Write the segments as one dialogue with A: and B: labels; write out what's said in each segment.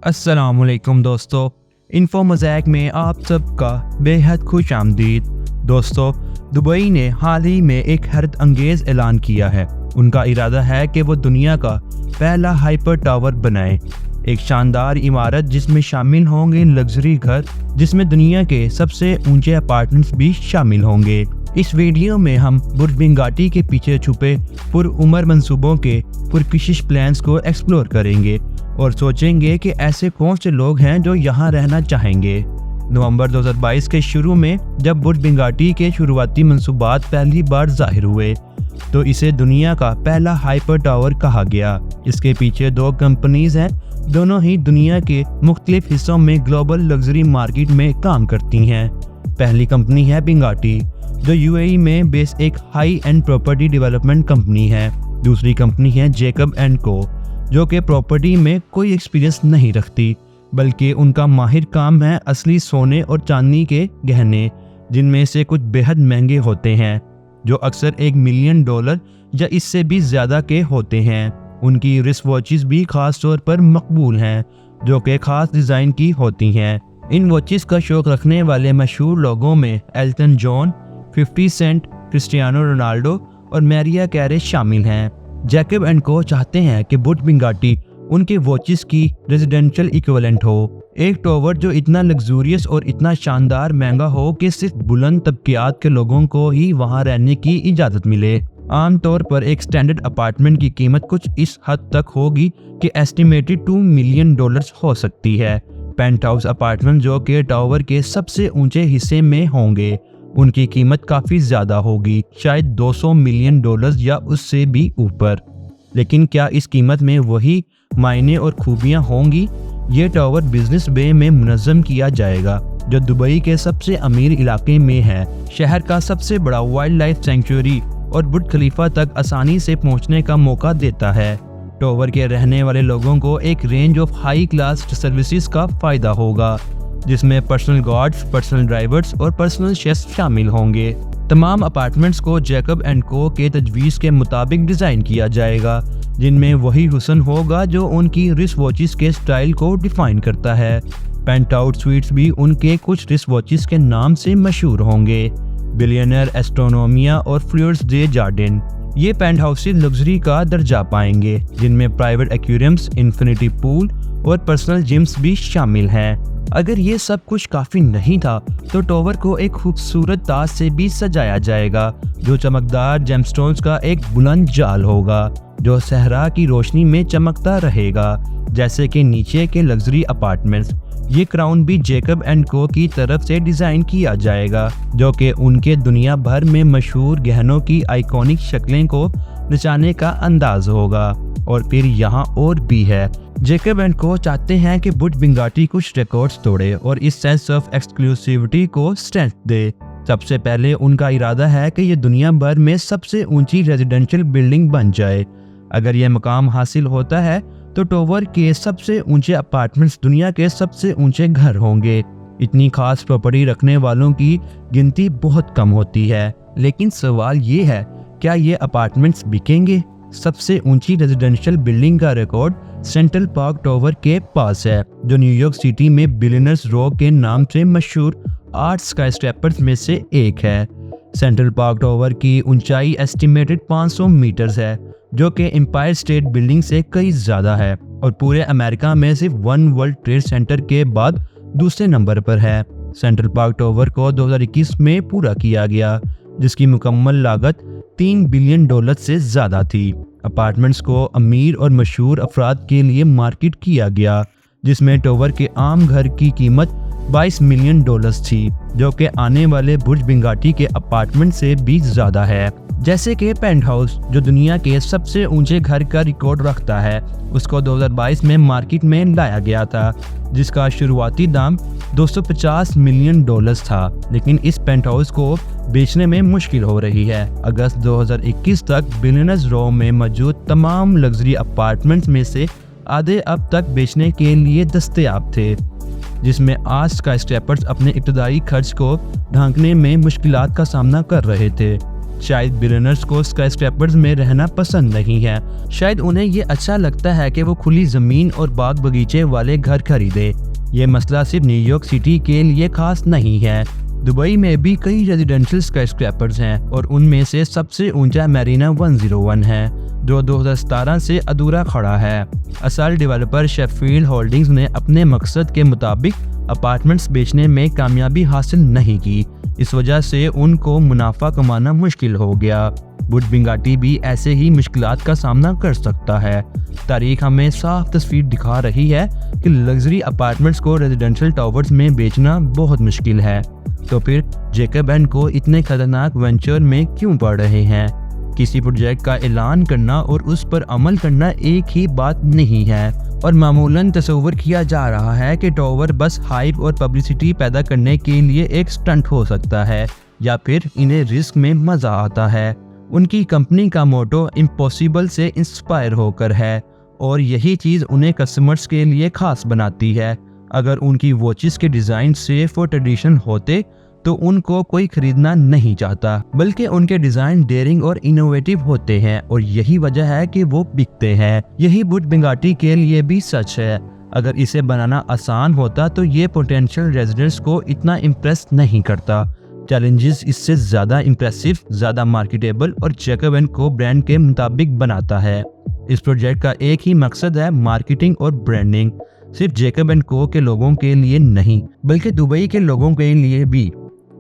A: अस्सलामुअलैकुम दोस्तों, info mosaic में आप सबका बेहद खुश आमदीद। दोस्तों, दुबई ने हाल ही में एक हैरत अंगेज़ ऐलान किया है। उनका इरादा है कि वो दुनिया का पहला हाइपर टावर बनाए, एक शानदार इमारत जिसमें शामिल होंगे लग्जरी घर, जिसमें दुनिया के सबसे ऊंचे अपार्टमेंट्स भी शामिल होंगे। इस वीडियो में हम बुर्ज बिंगाटी के पीछे छुपे पुरउमर मंसूबों के पुरकशिश प्लान्स को एक्सप्लोर करेंगे और सोचेंगे कि ऐसे कौन से लोग हैं जो यहाँ रहना चाहेंगे। नवंबर 2022 के शुरू में जब बुर्ज बिंगाटी के शुरुआती मंसूबात पहली बार जाहिर हुए तो इसे दुनिया का पहला हाइपर टावर कहा गया। इसके पीछे दो कंपनीज हैं, दोनों ही दुनिया के मुख्तलिफ हिस्सों में ग्लोबल लग्जरी मार्केट में काम करती हैं। पहली कंपनी है बिंगाटी, जो यूएई में बेस एक high and property development company है। दूसरी कंपनी है जैकब एंड को, जो कि प्रॉपर्टी में कोई एक्सपीरियंस नहीं रखती, बल्कि उनका माहिर काम है असली सोने और चांदी के गहने, जिनमें से कुछ बेहद महंगे होते हैं, जो अक्सर $1 मिलियन या इससे भी ज़्यादा के होते हैं। उनकी रिस्ट वॉचेस भी ख़ास तौर पर मकबूल हैं, जो कि ख़ास डिज़ाइन की होती हैं। इन वॉचेस का शौक़ रखने वाले मशहूर लोगों में Elton John, 50 cent, Cristiano Ronaldo और मैरिया कैरे शामिल हैं। जैकब एंड को चाहते हैं कि बुर्ज बिंगाटी उनके वॉचेस की रेजिडेंशियल इक्विवेलेंट हो, एक टावर जो इतना लग्जूरियस और इतना शानदार महंगा हो कि सिर्फ बुलंद तबकियात के लोगों को ही वहां रहने की इजाज़त मिले। आमतौर पर एक स्टैंडर्ड अपार्टमेंट की कीमत कुछ इस हद तक होगी कि एस्टिमेटेड $2 मिलियन हो सकती है। पेंट हाउस अपार्टमेंट, जो कि टावर के सबसे ऊंचे हिस्से में होंगे, उनकी कीमत काफ़ी ज़्यादा होगी, शायद $200 मिलियन या उससे भी ऊपर। लेकिन क्या इस कीमत में वही मायने और खूबियाँ होंगी? ये टावर बिजनेस बे में मुनज़्ज़म किया जाएगा, जो दुबई के सबसे अमीर इलाके में है, शहर का सबसे बड़ा वाइल्ड लाइफ सेंचुरी और बुर्ज खलीफा तक आसानी से पहुँचने का मौका देता है। टावर के रहने वाले लोगों को एक range of high class services का फ़ायदा होगा, जिसमें पर्सनल गार्ड्स, पर्सनल ड्राइवर्स और पर्सनल शेफ्स शामिल होंगे। तमाम अपार्टमेंट्स को जैकब एंड को के तजवीज़ के मुताबिक डिज़ाइन किया जाएगा, जिनमें वही हुस्न होगा जो उनकी रिस्ट वॉचेस के स्टाइल को डिफ़ाइन करता है। पेंट हाउस स्वीट्स भी उनके कुछ रिस्ट वॉचेस के नाम से मशहूर होंगे, बिलियनर, एस्ट्रोनोमिया और फ्लोर्स डे जार्डिन। ये पेंट हाउसेज लग्जरी का दर्जा पाएंगे, जिनमें प्राइवेट एक्वेरियम्स, इन्फिनिटी पूल और पर्सनल जिम्स भी शामिल हैं। अगर ये सब कुछ काफ़ी नहीं था तो टावर को एक खूबसूरत ताज से भी सजाया जाएगा, जो चमकदार जेमस्टोन्स का एक बुलंद जाल होगा, जो सहरा की रोशनी में चमकता रहेगा, जैसे कि नीचे के लग्जरी अपार्टमेंट्स। ये क्राउन भी जैकब एंड को की तरफ से डिज़ाइन किया जाएगा, जो कि उनके दुनिया भर में मशहूर गहनों की आइकॉनिक शक्लें को नचाने का अंदाज होगा। और फिर यहाँ और भी है, जैकब एंड को चाहते हैं कि बुर्ज बिंगाटी कुछ रिकॉर्ड्स तोड़े और इस सेंस ऑफ एक्सक्लूसिविटी को स्ट्रेंथ दे। सबसे पहले उनका इरादा है कि ये दुनिया भर में सबसे ऊंची रेजिडेंशियल बिल्डिंग बन जाए। अगर यह मकाम हासिल होता है तो टावर के सबसे ऊंचे अपार्टमेंट्स दुनिया के सबसे ऊंचे घर होंगे। इतनी खास प्रॉपर्टी रखने वालों की गिनती बहुत कम होती है, लेकिन सवाल ये है, क्या ये अपार्टमेंट्स बिकेंगे? सबसे ऊंची रेजिडेंशियल बिल्डिंग का रिकॉर्ड सेंट्रल पार्क टावर के पास है, जो न्यूयॉर्क सिटी में बिलियनर्स रो के नाम से मशहूर 8 स्काईस्क्रैपर्स में से एक है। सेंट्रल पार्क टावर की ऊंचाई एस्टिमेटेड 500 मीटर्स है, जो कि एम्पायर स्टेट बिल्डिंग से कई ज़्यादा है और पूरे अमेरिका में सिर्फ वन वर्ल्ड ट्रेड सेंटर के बाद दूसरे नंबर पर है। सेंट्रल पार्क टावर को 2021 में पूरा किया गया, जिसकी मुकम्मल लागत $3 बिलियन से ज़्यादा थी। अपार्टमेंट्स को अमीर और मशहूर अफराद के लिए मार्केट किया गया, जिसमें टावर के आम घर की कीमत $22 मिलियन थी, जो कि आने वाले बुर्ज बिंगाटी के अपार्टमेंट से भी ज़्यादा है। जैसे कि पेंट हाउस, जो दुनिया के सबसे ऊंचे घर का रिकॉर्ड रखता है, उसको 2022 में मार्केट में लाया गया था, जिसका शुरुआती दाम $250 मिलियन था। लेकिन इस पेंट हाउस को बेचने में मुश्किल हो रही है। अगस्त 2021 तक बिलियनर्स रो में मौजूद तमाम लग्जरी अपार्टमेंट्स में से आधे अब तक बेचने के लिए दस्तयाब थे, जिसमें 8 स्काईस्क्रैपर्स अपने इब्तदाई खर्च को ढांकने में मुश्किलात का सामना कर रहे थे। शायद बिलियनर्स को स्काईस्क्रैपर्स में रहना पसंद नहीं है। शायद उन्हें ये अच्छा लगता है कि वो खुली ज़मीन और बाग बगीचे वाले घर खरीदे। ये मसला सिर्फ न्यूयॉर्क सिटी के लिए खास नहीं है। दुबई में भी कई रेजिडेंशियल स्काईस्क्रैपर्स हैं और उनमें से सबसे ऊंचा मैरीना 101 है जो 2017 से अधूरा खड़ा है। असल डेवलपर शेफील्ड होल्डिंग्स ने अपने मकसद के मुताबिक अपार्टमेंट्स बेचने में कामयाबी हासिल नहीं की। इस वजह से उनको मुनाफा कमाना मुश्किल हो गया। बुट बिंगाटी भी ऐसे ही मुश्किलात का सामना कर सकता है। तारीख हमें साफ तस्वीर दिखा रही है कि लग्जरी अपार्टमेंट्स को रेजिडेंशियल टावर्स में बेचना बहुत मुश्किल है। तो फिर जैकब एंड को इतने खतरनाक वेंचर में क्यों पड़ रहे हैं? किसी प्रोजेक्ट का ऐलान करना और उस पर अमल करना एक ही बात नहीं है और मामूलन तस्वर किया जा रहा है कि टावर बस हाइप और पब्लिसिटी पैदा करने के लिए एक स्टंट हो सकता है या फिर इन्हें रिस्क में मजा आता है। उनकी कंपनी का मोटो इम्पॉसिबल से इंस्पायर होकर है और यही चीज़ उन्हें कस्टमर्स के लिए खास बनाती है। अगर उनकी वॉचेस के डिज़ाइन सेफ और ट्रेडिशनल होते तो उनको कोई खरीदना नहीं चाहता, बल्कि उनके डिज़ाइन डेयरिंग और इनोवेटिव होते हैं और यही वजह है कि वो बिकते हैं। यही बुट बिंगाटी के लिए भी सच है। अगर इसे बनाना आसान होता तो ये पोटेंशियल रेजिडेंट्स को इतना इम्प्रेस नहीं करता। चैलेंजेस इससे ज़्यादा इम्प्रेसिव, ज़्यादा मार्केटेबल और जैकब एंड को ब्रांड के मुताबिक बनाता है। इस प्रोजेक्ट का एक ही मकसद है, मार्केटिंग और ब्रांडिंग। सिर्फ जैकब एंड को के लोगों के लिए नहीं, बल्कि दुबई के लोगों के लिए भी।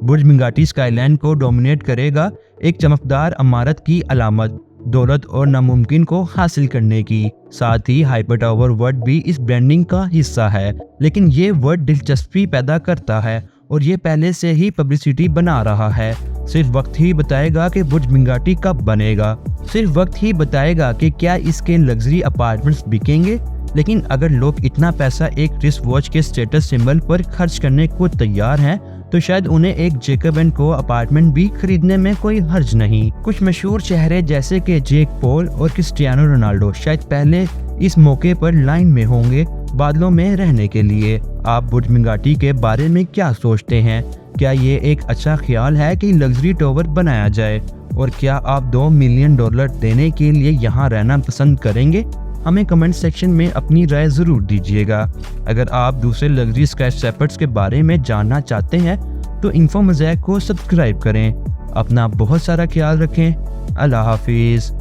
A: बुर्ज बिंगाटी स्काईलैंड को डोमिनेट करेगा, एक चमकदार इमारत की अलामत, दौलत और नामुमकिन को हासिल करने की। साथ ही हाइपर टावर वर्ड भी इस ब्रांडिंग का हिस्सा है, लेकिन ये वर्ड दिलचस्पी पैदा करता है और ये पहले से ही पब्लिसिटी बना रहा है। सिर्फ वक्त ही बताएगा कि बुर्ज बिंगाटी कब बनेगा। सिर्फ वक्त ही बताएगा कि क्या इसके लग्जरी अपार्टमेंट्स बिकेंगे। लेकिन अगर लोग इतना पैसा एक रिस्ट वॉच के स्टेटस सिंबल पर खर्च करने को तैयार हैं, तो शायद उन्हें एक जैकब एंड को अपार्टमेंट भी खरीदने में कोई हर्ज नहीं। कुछ मशहूर चेहरे जैसे कि जैक पॉल और क्रिस्टियानो रोनाल्डो शायद पहले इस मौके पर लाइन में होंगे बादलों में रहने के लिए। आप बुर्ज बिंगाटी के बारे में क्या सोचते हैं? क्या ये एक अच्छा ख्याल है कि लग्जरी टावर बनाया जाए? और क्या आप $2 मिलियन देने के लिए यहाँ रहना पसंद करेंगे? हमें कमेंट सेक्शन में अपनी राय ज़रूर दीजिएगा। अगर आप दूसरे लग्जरी स्काईस्क्रैपर्स के बारे में जानना चाहते हैं तो इन्फो मोज़ैक को सब्सक्राइब करें। अपना बहुत सारा ख्याल रखें। अल्लाह हाफिज़।